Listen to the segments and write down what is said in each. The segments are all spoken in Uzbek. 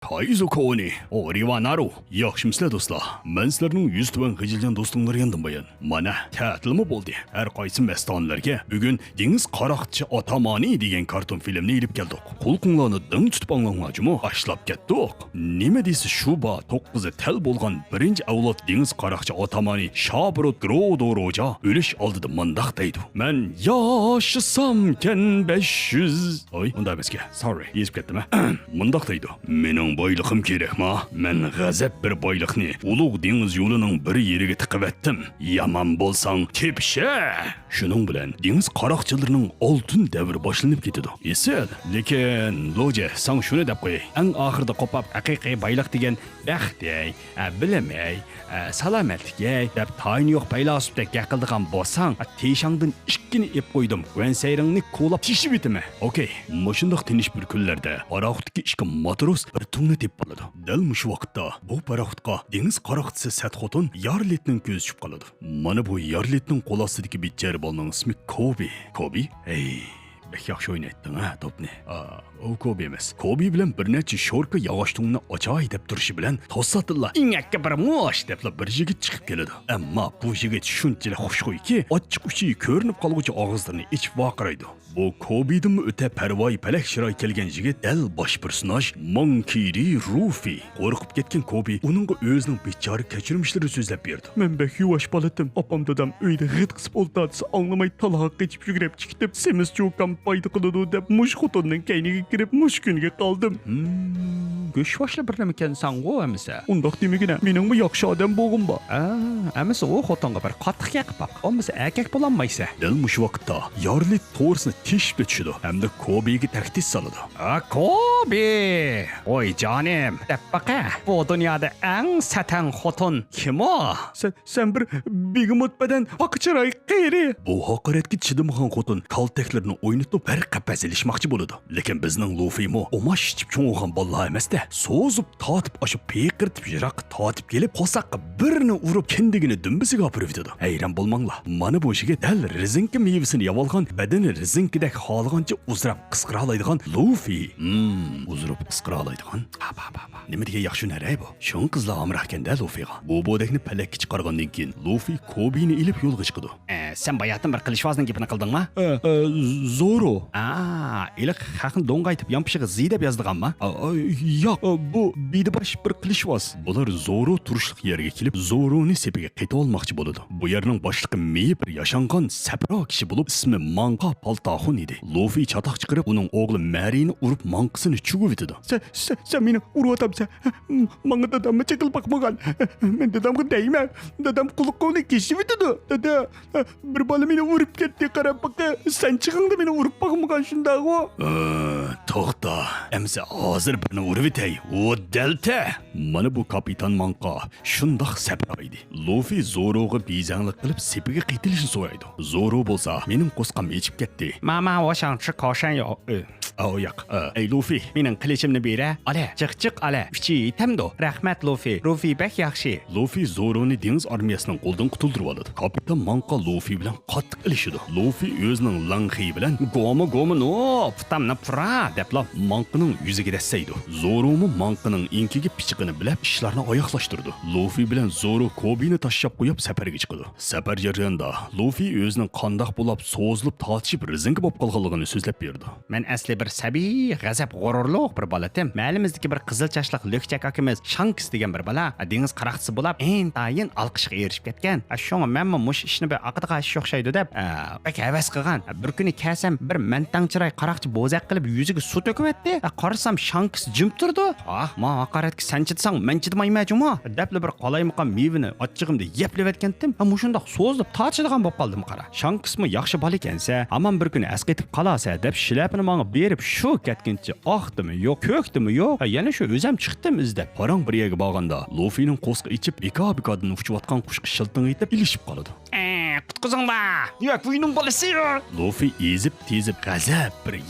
Kaizo Koni, Oriva Naru, yaxshimsizlar do'stlar. Men sizlarning 100 tuban g'ijilgan do'stinglar yandim Mana ta'tilmi bo'ldi. Har qaysi mastonlarga bugun Dengiz Qaroqchi Otamoni degan karton filmni ilib keldik. Qo'lqinglarni ding tutib anglangmajmi? Boshlab ketdik. Nima deysiz shu ba 9 tal bo'lgan birinchi avlod Dengiz Qaroqchi Otamoni Shabrot Grodoroja o'lish oldida mundaq deydi. Men yoshsamken 500. Oy, unda emasga. Sorry, yezib ketdim. Mundaq deydi. Mening boyliqim kerakmi? Men g'azab bir boyliqni ulug' dengiz yo'lining bir yeriga tiqib etdim. Yomon bo'lsang tepsha. Shuning bilan dengiz qaroqchilarining oltin davri boshlanib ketadi. Esel, lekin loja sang shuni deb qo'y. Eng oxirida qopab haqiqiy boyliq degan baxtday, bilimay, salomatlikka deb tayin yo'q baylasibdek gaqildigan bo'lsang, teshangdan ikkini ep qo'ydim. Vansayringni qo'lab tishib etimi. Okay, mushundaq tinish bir kunlarda paroxtga ishga matros bir tungni deb bo'ladi. Dal mush vaqtda bu paroxtga dengiz qaroqchisi Satxotin Yarletning ko'zi tushib qoladi. Mana bu Yarletning qo'l ostidagi bichar bolaning ismi Kobi. Kobi? Hey, bek yaxshi o'ynaytding ha topni. O Kobi emas. Kobi bilan bir necha sho'rka yog'och tungni ochay deb turishi bilan to'satilla ingakka bir mosh deb bir yigit chiqib keladi. Ammo bu yigit shunchalik xushxo'yki, ochiq uchi ko'rinib qolguchi og'izlarini ichib vaqiraydi. Bu Kobi'dan o'ta parvoy palak shiroy kelgan yigit dal bosh personaj Monkey Rufi. Qo'rqib ketgan Kobi uningga o'zining bechora kechirmishlari so'zlab berdi. Men bek yuvosh boladim. Opam dadam uyda g'it qisib o'ltatsa anglamay taloq qechib yugurib chiqib, semiz cho'kam payda qiladi deb mush xotinning kayniga kirib mush kunga qoldim. Go'shvoshli bir nima ekansan-ku amisa. Undoq demagina, mening bu yaxshi odam bo'lg'im bor. Amisa u xotinga bir qattiq yaqib baq. Amisa erkak bo'lolmaysa. Dal mush vaqtda Yarlit to'g'risini tishib tushdi hamda Kobiga tahdid soladi. Kobi! Oy jonim, deb baqa. Bu dunyoda eng satan xotin kim o? Sen bir begimot badan oqichiroy qiyri. Bu haqoratga chidamagan xotin kaltaklarni o'ynatib bir qafas ilishmoqchi bo'ladi. Lekin bizning Lufimo omash ichib cho'ng'an bolalar emasda. So'zib tatib oshib peqirtib yiroq tatib kelib qo'saqqa birini urib kendigini dumbisiga olib ketadi. Hayron bo'lmanglar. Mana bu yigit dal rezinka mevasini yavolgan badani rezinkadek xolgancha uzrab qisqira oladigan Luffy. Uzrab qisqira oladigan. Nima degan yaxshi naray bu? Shun qizlar amrahkanda Luffyga. Bu bodakni palakka chiqargandan keyin Luffy Kobini ilib yo'lga chiqdi. Sen bayatdan bir qilishvozning gapini qildingmi? Zoro. Iliq haqni do'ng'aytib yonpishiga Z deb yozdiganmi? Yo'q, bu bidibash bir qilishvoz. Bular Zoro turishliq yerga kelib, Zoroni sepiga qayta olmoqchi bo'ladi. Bu yerning boshlig'i mey bir yashangan sapro kishi bo'lib, ismi Manqa Paltaxun edi. Luffy chatoq chiqarib, uning o'g'li Marini urib manqasini chugib etdi. Sen meni urib menga dadamga chiqil baqmagan. Men dadamga deyman. Dadam quliqqoni keshib etdi. Dada, bir bola meni urib ketdi, qarab baqa. Sen chiqingda meni urib baqmagan shundaqo. To'xta. Amsa hozir beni urib etay. O Delta. Mana bu kapitan Manqa shundoq sapro edi. Luffy Zoroga bezanglik qilib sepiga qaytilishni so'raydi. Zoro bo'lsa, mening qo'sqam yechib ketdi. Mama o'shanchi qoshan yo'q. Yo'q. Ey Luffy, mening qilichimni bera. Ala, chiq, ala. Fichi yetamdo. Rahmat Luffy. Luffy bek yaxshi. Luffy Zoroni dengiz armiyasining qo'ldan qutuldirib oladi. Kapitan Manqa Luffy bilan qattiq ilishidi. Luffy o'zining langhi bilan gomi no, tamna fra debla Manqaning yuziga dassaydi. Zoromi Manqaning inkiga pichiqini bilib ishlarni oyoqlashtirdi. Luffy bilan Zoro Kobini tashlab qo'yib safarga chiqdi. Safar jarayonida Luffy o'zining qandoq bo'lib so'zilib tortishib rezinka bo'lib qolganligini so'zlab berdi. Men asli bir sabiy, g'azab, g'ururliq bir bolatim. Ma'limizdagi bir qizil chashliq Lekchak akamiz Shanks degan bir bola, dengiz qaroqchisi bo'lib, entayin olqishga erishib ketgan. Shunga men mush ishni bir aqdga ish o'xshaydi deb, bak havas qilgan. Bir kuni kasam bir mantangchiray qaroqchi bo'zaq qilib yuziga suv to'kib etdi. Qarasam Shanks jim turdi. Ma haqoratga sen chitsang, men chidmayman-ku. Deb bir qolaymaqan mevini ochchig'imda yeplab etgandim. Shundoq so'zlab tortishadigan bo'lib qoldim qara. Shanksmi yaxshi bola ekansa, hamon bir kuni asqetib qolasa deb shilapini menga berib shu ketguncha oqdimi yo'q, ko'kdimi yo'q, yana shu o'zim chiqdim izlab. Qorong bir yerga borganda Luffyning qo'sqi ichib bika-bikadan uchayotgan qushqa shilting etib ilishib qoladi. tutqizinglar. Yakuyning bolasi. Luffy ezib-tezib g'azab bir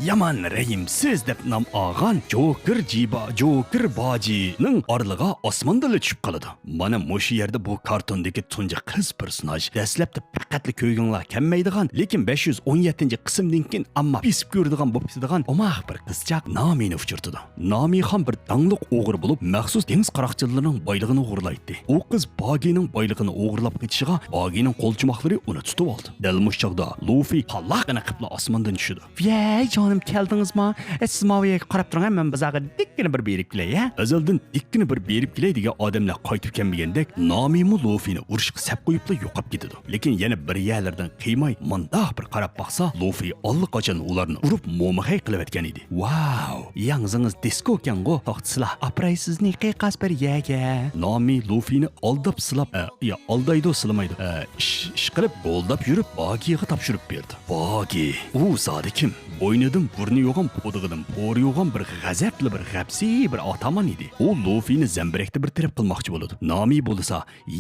yaman rayimsiz deb nom olgan Joker Bajining orlig'iga osmondala tushib qoladi. Mana mushu yerda bu kartondagi tunji qiz personaj dastlabda faqatli ko'yginglar kelmaydigan, lekin 517-qismdan keyin amma bisib ko'radigan bo'lib ketadigan omaq bir qizchaq Namini uchirtdi. Nami ham bir dangliq o'g'ri bo'lib, maxsus dengiz qaroqchilarining boyligini o'g'irlaydi. U qiz Bagining boyligini o'g'irlab ketishiga Bagining qo'lchimoqlari uni tutib oldi. Dal mush chog'da Luffy qallaqina qibla osmondan tushdi. "Voy, jonim keldingizmi? Siz maviga qarab turing, men bizga dikkini bir berib kelay." Azaldan dikkini bir berib kelay degan odamlar qaytib kelmagandek, Nami mu Luffyni urishga sap qo'yibla yo'qab ketdi. Lekin yana bir yerlardan qiymay mundaq bir qarab baqsa, Luffy allaqachon ularni urib mo'mahay qilib etgan edi. "Wow, yangingiz disko ekan-ku. To'xtasizlar, apraysizni qiqas bir yerga." Nami Luffyni aldab silab, aldaydi silamaydi. Ish qilib goldab yurib Bagiga topshirib berdi. Bagi, u zodi kim? Bo'ynidan burni yo'g'on, po'dig'idan bo'ri yo'g'on bir g'azabli bir g'absi bir otaman edi. U Luffyni zambirakda bir taraf qilmoqchi bo'ldi. Nami bo'lsa,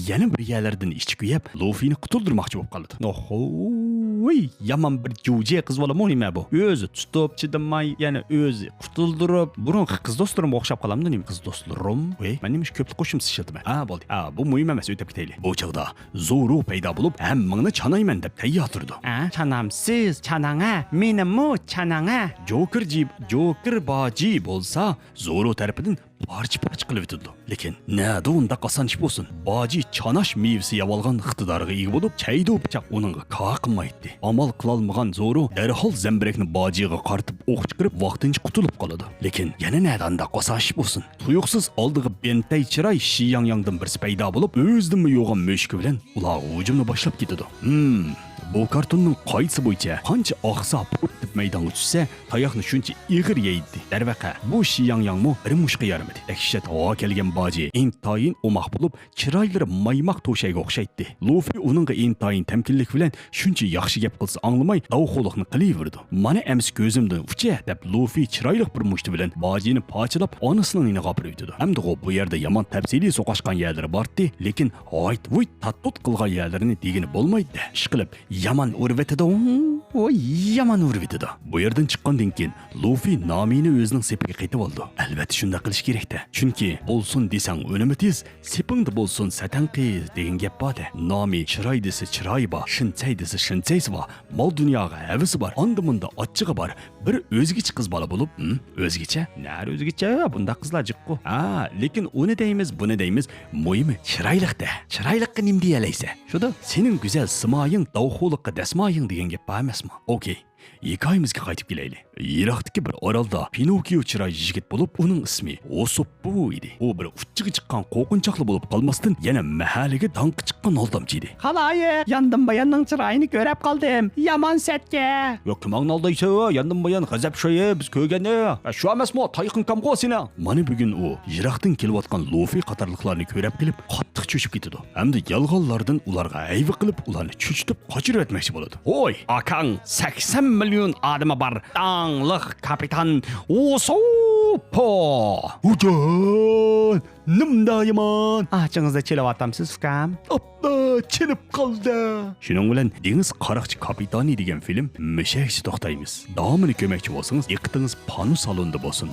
yana bir yerlardan ichib kuyib, Luffyni qutuldirmoqchi bo'lib qoldi. Ohoy, yaman bir jo'je qiz bola nima bu? O'zi tutib chidamay, yana o'zi qutuldirib, burungi qiz do'stlarimga o'xshab qolamdi nima qiz do'stlarim? Men nima ko'plik qo'shimsiz ishlatdim. Bo'ldi. Bu muhim emas, o'tib ketaylik. Bu chog'da Zoro paydo bo'lib, hammangni chanayman deb tayyor turdi. Chanamsiz, chananga, menimi chananga. Joker Baji bo'lsa, Zoro tarafidan parcha qilib o'tdi. Lekin nada unda qasanish bo'lsin. Baji chanash mevasi yavolgan iqtidoriga ega bo'lib, chaydo pichoq uningga qaqilmaydi. Amal qilolmagan Zoro darhol zambirakni Bajiga qartib o'q chiqarib vaqtincha qutulib qoladi. Lekin yana nada unda qasanish bo'lsin. Tuyuqsiz oldiga bentay chiray Shiyangdan bir paydo bo'lib, o'zidimi yo'g'on mushuk bilan ular hujumni boshlab ketadi. Bu kartonning qoidasi bo'yicha qancha oqsa deb maydonga tushsa, tayoqni shuncha ig'ir yeydi. Darvaqa, bu Shiyangmu bir mushqa yaramadi. Akshat havo kelgan Baji intayin o'moq bo'lib, chiroylari maymoq to'shayga o'xshaydi. Luffy uningga intayin tamkinlik bilan shuncha yaxshi gap qilsa anglamay, davxoliqni qilaverdi. Mana ems ko'zimdan ucha deb Luffy chiroyli bir mushti bilan Bajini parchalab onasining yoniga olib o'tdi. Hamda bu yerda yomon tafsiliy so'qashgan yerlari bordi, lekin voy tattut qilgan yerlarini degini bo'lmaydi. Ishqilib yaman urvetida, yaman urvetida. Bu yerdan chiqqandan keyin Luffy Namini o'zining sepiga qaytib oldi. Albatta shunday qilish kerak-da. Chunki bo'lsin desang o'limi tez, sepingda bo'lsin satan qiz degan gap bor-da. Nami chiroy desa chiroyi bor, shinchay desa shinchaysi bor. Mol dunyoga havisi bor, onda-munda ochchig'i bor. Bir o'zgacha qiz bola bo'lib, o'zgacha? Nari o'zgacha? Bunda qizlar jiqqu. Lekin uni deymiz, buni deymiz, muhimi chiroyliqda. Chiroyliqqa nima deyalaysa? Shuda sening go'zal simoying, davxoliqqa dasmoying degan gap bor emasmi? Okey. Hikoyamizga qaytib kelaylik. Yiroqdagi bir orolda Pinokio chiroyli yigit bo'lib, uning ismi Osoppo edi. U bir uchiga chiqqan qo'rqinchoqli bo'lib qolmasdan yana mahallaga danqi chiqqan oldamchi edi. "Qalay, yandim bayanning chiroyini ko'rib qoldim. Yomon satga." "Yo'q, kimning oldaysa, yandim bayan g'azab shoyi biz ko'rganda. Shu emasmi, tayqin kam qo'sina." Mana bugun u yiroqdan kelayotgan Luffy qatorliqlarni ko'rib kelib, qattiq cho'chib ketdi. Hamda yolg'onlardan ularga ayvi qilib, ularni cho'chitib qochirib etmoqchi bo'ladi. "Voy, akang 80 million odami bor. Dangliq kapitan Osoppo. Ujon, nimdayman? Achingizda chelayotamsiz ukam?" Chinib qoldi. Shuning bilan dengiz qaroqchi kapitani degan film mushakchi to'xtaymiz. Davomini ko'makchi bo'lsangiz, yiqitingiz panu salonda bo'lsin.